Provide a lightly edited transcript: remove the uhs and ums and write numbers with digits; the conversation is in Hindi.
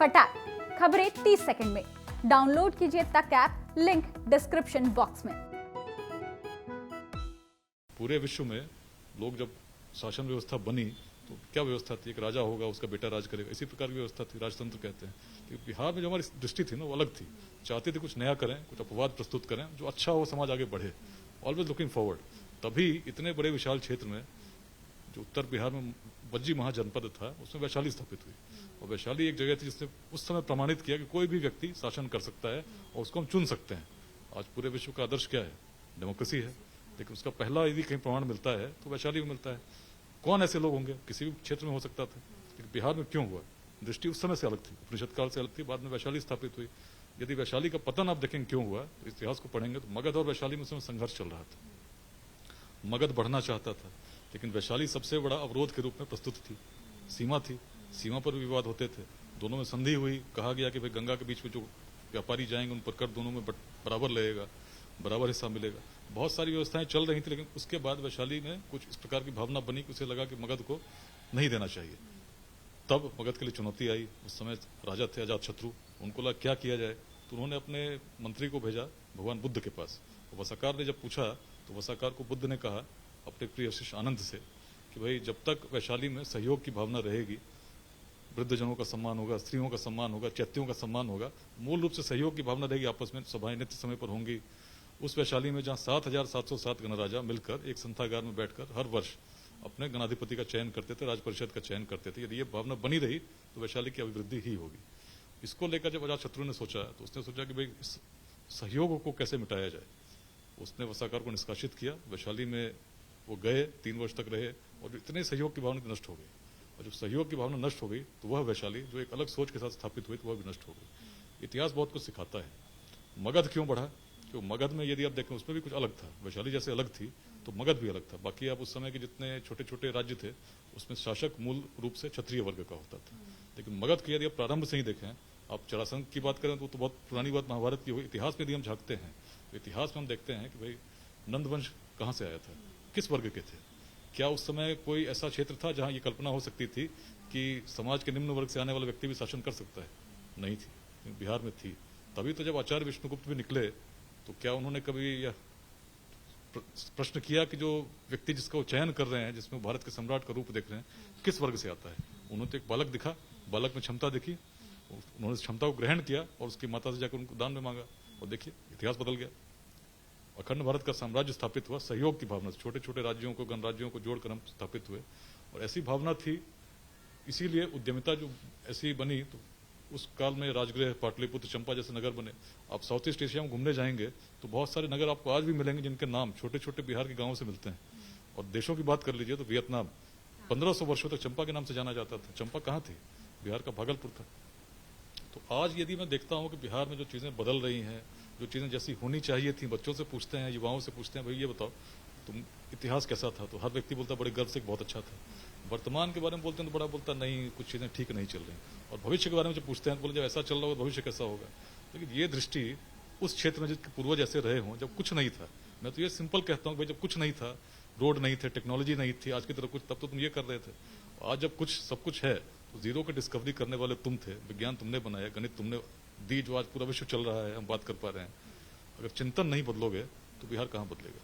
फटाक खबरें 30 सेकंड में। डाउनलोड कीजिए तक ऐप, लिंक डिस्क्रिप्शन बॉक्स में। पूरे विश्व में लोग जब शासन व्यवस्था बनी तो क्या व्यवस्था थी? एक राजा होगा, उसका बेटा राज करेगा, इसी प्रकार की व्यवस्था थी, राजतंत्र कहते हैं। तो बिहार में जो हमारी दृष्टि थी ना वो अलग थी। चाहते थे कुछ नया करें, कुछ अपवाद प्रस्तुत करें, जो अच्छा हो, समाज आगे बढ़े, ऑलवेज लुकिंग फॉरवर्ड। तभी इतने बड़े विशाल क्षेत्र में जो उत्तर बिहार में बज्जी महाजनपद था उसमें वैशाली स्थापित हुई। और वैशाली एक जगह थी जिसने उस समय प्रमाणित किया कि कोई भी व्यक्ति शासन कर सकता है और उसको हम चुन सकते हैं। आज पूरे विश्व का आदर्श क्या है? डेमोक्रेसी है। लेकिन उसका पहला यदि कहीं प्रमाण मिलता है तो वैशाली में मिलता है। कौन ऐसे लोग होंगे? किसी भी क्षेत्र में हो सकता था, लेकिन बिहार में क्यों हुआ? दृष्टि उस समय से अलग थी, उपनिषद काल से अलग थी, बाद में वैशाली स्थापित हुई। यदि वैशाली का पतन आप देखेंगे क्यों हुआ, तो इतिहास को पढ़ेंगे तो मगध और वैशाली में उस समय संघर्ष चल रहा था। मगध बढ़ना चाहता था, लेकिन वैशाली सबसे बड़ा अवरोध के रूप में प्रस्तुत थी। सीमा थी, सीमा पर भी विवाद होते थे, दोनों में संधि हुई। कहा गया कि भाई गंगा के बीच में जो व्यापारी जाएंगे उन पर कर दोनों में बराबर लगेगा, बराबर हिस्सा मिलेगा। बहुत सारी व्यवस्थाएं चल रही थी, लेकिन उसके बाद वैशाली में कुछ इस प्रकार की भावना बनी कि उसे लगा कि मगध को नहीं देना चाहिए। तब मगध के लिए चुनौती आई। उस समय राजा थे अजातशत्रु, उनको लगा क्या किया जाए, तो उन्होंने अपने मंत्री को भेजा भगवान बुद्ध के पास। तो वसाकार ने जब पूछा तो वसाकार को बुद्ध ने कहा अपने प्रिय शिष्य आनंद से कि भाई जब तक वैशाली में सहयोग की भावना रहेगी, वृद्धजनों का सम्मान होगा, स्त्रियों का सम्मान होगा, चैत्यों का सम्मान होगा, मूल रूप से सहयोग की भावना रहेगी, आपस में सभाएं नित्य समय पर होंगी। उस वैशाली में जहां 7,707 गणराजा मिलकर एक संथागार में बैठकर हर वर्ष अपने गणाधिपति का चयन करते थे, राज परिषद का चयन करते थे, यदि ये भावना बनी रही तो वैशाली की अभिवृद्धि ही होगी। इसको लेकर जब अजातशत्रु ने सोचा तो उसने सोचा कि भाई इस सहयोग को कैसे मिटाया जाए। उसने वसाकार को निष्कासित किया। वैशाली में वो गए, 3 वर्ष तक रहे और इतने सहयोग की भावना नष्ट हो गई। और जब सहयोग की भावना नष्ट हो गई तो वह वैशाली जो एक अलग सोच के साथ स्थापित हुई तो वह भी नष्ट हो गई। इतिहास बहुत कुछ सिखाता है। मगध क्यों बढ़ा? क्यों मगध में यदि आप देखें उसमें भी कुछ अलग था। वैशाली जैसे अलग थी तो मगध भी अलग था। बाकी आप उस समय के जितने छोटे छोटे राज्य थे उसमें शासक मूल रूप से क्षत्रिय वर्ग का होता था। लेकिन मगध की यदि आप प्रारंभ से ही देखें, आप जरासंध की बात करें तो बहुत पुरानी बात महाभारत की हुई। इतिहास में यदि हम झांकते हैं तो इतिहास में हम देखते हैं कि भाई नंदवंश कहाँ से आया था, किस वर्ग के थे। क्या उस समय कोई ऐसा क्षेत्र था जहां ये कल्पना हो सकती थी कि समाज के निम्न वर्ग से आने वाला व्यक्ति भी शासन कर सकता है? नहीं थी, बिहार में थी। तभी तो जब आचार्य विष्णुगुप्त भी निकले तो क्या उन्होंने कभी यह प्रश्न किया कि जो व्यक्ति जिसका वो चयन कर रहे हैं, जिसमें भारत के सम्राट का रूप देख रहे हैं, किस वर्ग से आता है? उन्होंने तो एक बालक दिखा, बालक में क्षमता देखी, उन्होंने क्षमता को ग्रहण किया और उसकी माता से जाकर उनको दान में मांगा और देखिए इतिहास बदल गया। अखंड भारत का साम्राज्य स्थापित हुआ सहयोग की भावना से। छोटे छोटे राज्यों को, गणराज्यों को जोड़कर हम स्थापित हुए और ऐसी भावना थी। इसीलिए उद्यमिता जो ऐसी बनी तो उस काल में राजगृह, पाटलिपुत्र, चंपा जैसे नगर बने। आप साउथ ईस्ट एशिया में घूमने जाएंगे तो बहुत सारे नगर आपको आज भी मिलेंगे जिनके नाम छोटे छोटे बिहार के गांवों से मिलते हैं। और देशों की बात कर लीजिए तो वियतनाम 1500 वर्षों तक चंपा के नाम से जाना जाता था। चंपा कहाँ थी? बिहार का भागलपुर था। तो आज यदि मैं देखता हूं कि बिहार में जो चीजें बदल रही हैं, जो चीजें जैसी होनी चाहिए थी, बच्चों से पूछते हैं, युवाओं से पूछते हैं, भाई ये बताओ तुम इतिहास कैसा था, तो हर व्यक्ति बोलता बड़े गर्व से बहुत अच्छा था। वर्तमान के बारे में बोलते हैं तो बड़ा बोलता नहीं, कुछ चीजें ठीक नहीं चल रही। और भविष्य के बारे में जब पूछते हैं तो बोले जब ऐसा चल रहा होगा भविष्य कैसा होगा। लेकिन ये दृष्टि उस क्षेत्र में जिसके पूर्वज ऐसे रहे हों, जब कुछ नहीं था। मैं तो ये सिंपल कहता हूँ भाई जब कुछ नहीं था, रोड नहीं थे, टेक्नोलॉजी नहीं थी आज की तरह कुछ, तब तो तुम ये कर रहे थे। आज जब कुछ सब कुछ है तो जीरो की डिस्कवरी करने वाले तुम थे, विज्ञान तुमने बनाया, गणित तुमने दी, जो आज पूरा विश्व चल रहा है, हम बात कर पा रहे हैं। अगर चिंतन नहीं बदलोगे तो बिहार कहाँ बदलेगा?